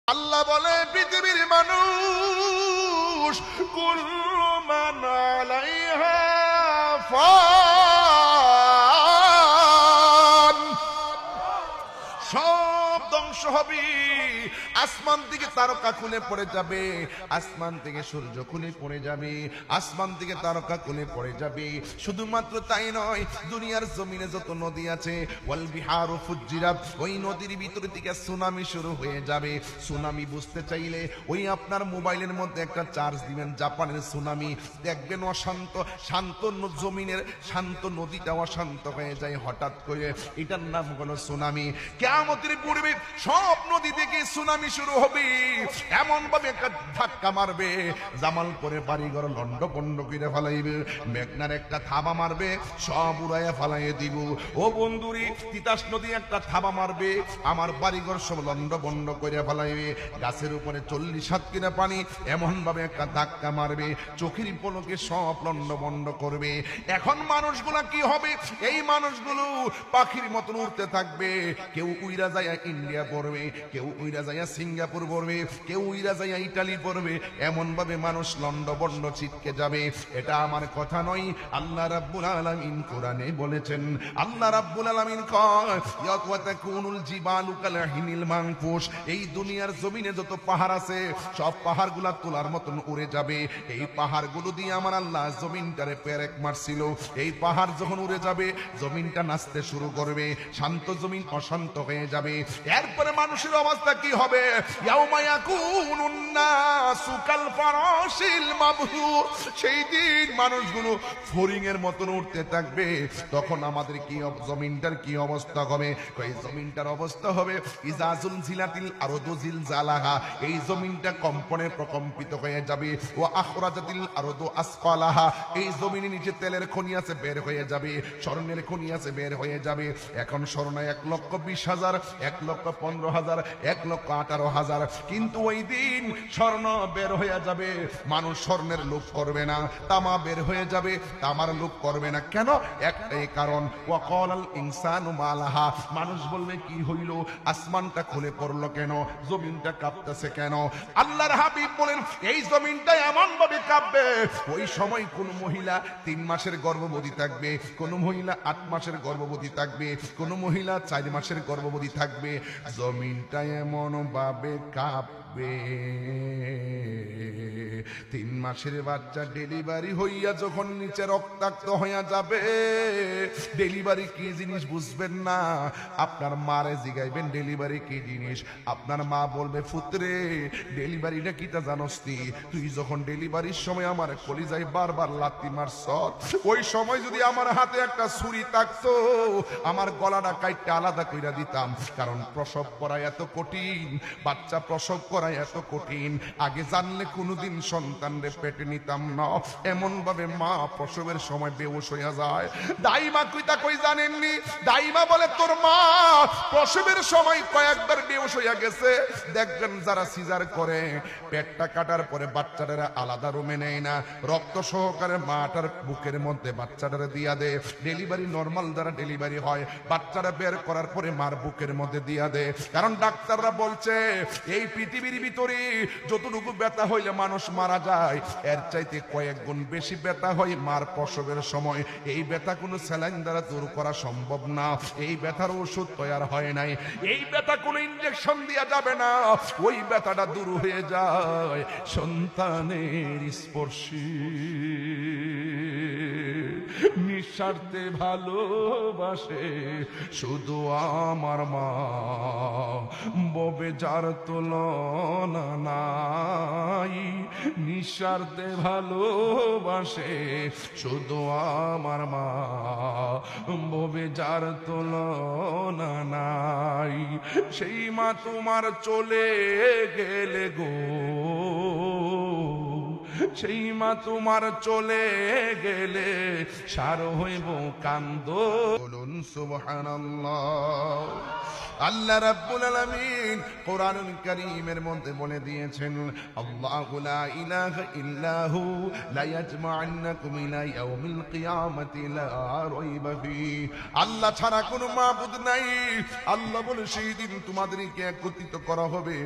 আল্লাহ বলে পৃথিবীর মানুষ কুল্লু মান আলাইহা ফান, সব ধ্বংস হবে। আসমান থেকে তারকা খুলে পড়ে যাবে, আসমান থেকে সূর্য খুলে পড়ে যাবে, আসমান থেকে তারকা খুলে পড়ে যাবে। শুধুমাত্র তাই নয়, দুনিয়ার জমিনে যত নদী আছে ওয়াল বিহারু ফুজ্জিরাত, ওই নদীর ভিতর থেকে সুনামি শুরু হয়ে যাবে। সুনামি বুঝতে চাইলে ওই আপনার মোবাইলের মধ্যে একটা চার্জ দিবেন, জাপানের সুনামি দেখবেন। অশান্ত শান্ত জমিনের শান্ত নদীটা অশান্ত হয়ে যায় হঠাৎ করে, এটার নাম হলো সুনামি। কিয়ামতের পূর্বে সব নদী থেকে সুনামি শুরু হবে, এমন ভাবে একটা ধাক্কা মারবে জামালপুরে বাড়িঘর লন্ড পন্ড করে ফেলাইবে, মেঘনার একটা থাবা মারবে সব উড়াইয়া ফেলাইয়ে দিব। ও বন্ধুরি, তিতাস নদী একটা থাবা মারবে আমার বাড়িঘর সব লন্ড বন্ড করে ফেলাইবে। গাছের উপরে 40-7 কিনা পানি এমন ভাবে একটা ধাক্কা মারবে, চোখের পলকে সব লন্ড বন্ড করবে। এখন মানুষগুলা কি হবে? এই মানুষগুলো পাখির মতন উড়তে থাকবে, কেউ উইরা যায় ইন্ডিয়া পড়বে, কেউ উইরা যায় সিঙ্গাপুর পড়বে, কেউ উইরা যায় ইটালি পড়বে, এমন ভাবে মানুষ লন্ডভন্ড ছিটকে যাবে। এটা আমার কথা নয়, আল্লাহ রাব্বুল আলামিন কোরআনে বলেছেন। আল্লাহ রাব্বুল আলামিন কয় ইয়াতাকুনুল জিবালু কালহিনিল মানফুস, এই দুনিয়ার জমিনে যত পাহাড় আছে সব পাহাড়গুলা তোলার মতন উড়ে যাবে। এই পাহাড়গুলো দিয়ে আমার আল্লাহ জমিনটারে পেরেক মারছিল, এই পাহাড় যখন উড়ে যাবে জমিনটা নাচতে শুরু করবে, শান্ত জমিন অশান্ত হয়ে যাবে। এরপরে মানুষের অবস্থা কি হবে? ইয়াউমা ইয়াকুনুন নাসু কাল ফারাশিল মাবথুর, সেই দিন মানুষগুলো ফড়িং এর মতন উঠতে থাকবে। তখন আমাদের কি জমিনটার কি অবস্থা হবে? এই জমিনটার অবস্থা হবে ইজা জুলজিলাতিল আরদু জিলজালাহা, এই জমিনটা কম্পনে প্রকম্পিত হয়ে যাবে। ওয়া আখরাজাতিল আরদু আসফালাহা, এই জমিনের নিচে তেলের খনি আছে বের হয়ে যাবে, স্বর্ণের খনি আছে বের হয়ে যাবে। এখন স্বর্ণ 1,20,000, 1,15,000, 1,18,000, কিন্তু ওই দিন স্বর্ণ বের হয়ে যাবে, মানুষ স্বর্ণের লোভ করবে না। তামা বের হয়ে যাবে, তামার লোভ করবে না। কেন? একটাই কারণ, ওয়াকালাল ইনসানু মালাহা, মানুষ বলবে কি হইল, আসমানটা খুলে পড়লো কেন, জমিনটা কাঁপতেছে কেন? আল্লাহর হাবিব বলেন এই জমিনটা এমন ভাবে কাঁপবে, ওই সময় কোন মহিলা 3 মাসের গর্ভবতী থাকবে, কোন মহিলা 8 মাসের গর্ভবতী থাকবে, কোন মহিলা 4 মাসের গর্ভবতী থাকবে। জমিনটা এমন ভাবে কাঁপবে, 3 মাসের বাচ্চা ডেলিভারি হইয়া যখন নিচে রক্তাক্ত হইয়া যাবে, ডেলিভারি কি জিনিস বুঝবেন না, আপনার মারে জিগাইবেন ডেলিভারি কি জিনিস, আপনার মা বলবে পুত্রে ডেলিভারিটা কিটা জানোস তুই যখন ডেলিভারির সময় আমার কলিজায় বারবার লাথি মারছ, ওই সময় যদি আমার হাতে একটা ছুরি থাকতো আমার গলাটা কাইটে আলাদা কইরা দিতাম। কারণ প্রসব করা এত কঠিন, বাচ্চা প্রসব করা এত কঠিন, আগে জানলে কোনোদিন সন্তানরে পেটে নিতাম না। এমন ভাবে মা প্রসবের সময় বেহুশ হইয়া যায়। দাইমা কইতা কই জানেননি, দাইমা বলে তোর মা প্রসবের সময় কয়েকবার বেহুশ হইয়া গেছে। দেখবেন যারা সিজার করে পেটটা কাটার পরে বাচ্চাটারা আলাদা রুমে নেয় না, রক্ত সহকারে মাটার বুকের মধ্যে বাচ্চাটারে দিয়া দেয়। ডেলিভারি নর্মাল যারা ডেলিভারি হয় বাচ্চারা বের করার পরে মার বুকের মধ্যে দিয়া দেয়। কারণ ডাক্তাররা বলছে এই পৃথিবীর ভিতরে যতটুকু ব্যথা হইলে মানুষ মারা যায়, এর চাইতে কয়েক গুণ বেশি ব্যথা হয় মার প্রসবের সময়। এই ব্যথা কোনো স্যালাইন দ্বারা দূর করা সম্ভব না, এই ব্যথার ওষুধ তৈরি হয় নাই, এই ব্যথা কোনো ইনজেকশন দেয়া যাবে না, ওই ব্যথাটা দূর হয়ে যায় সন্তানের স্পর্শে। নিঃস্বার্থে ভালোবাসে শুধু আমার মা, ববে যার তুলনা নাই। নিঃস্বার্থে ভালোবাসে শুধু আমার মা, ববে যার তুলনা নাই। সেই মা তোমার চলে গেলে গো, সেই মা তোমার চলে গেলে সার হইব কান্দ। বলুন সুবহানাল্লাহ। আল্লাহ রাব্বুল আলামিন কোরআনুল কারীমের মধ্যে বলে দিয়েছেন আল্লাহু লা ইলাহা ইল্লাহু লা ইয়াজমা'আন্নাকুম ইলা ইয়াউমিল কিয়ামাতি লা রাইবা ফীহ। আল্লাহ ছাড়া কোনো মাবুদ নাই। আল্লাহ বলে সেই দিন তোমাদেরকে একত্রিত করা হবে।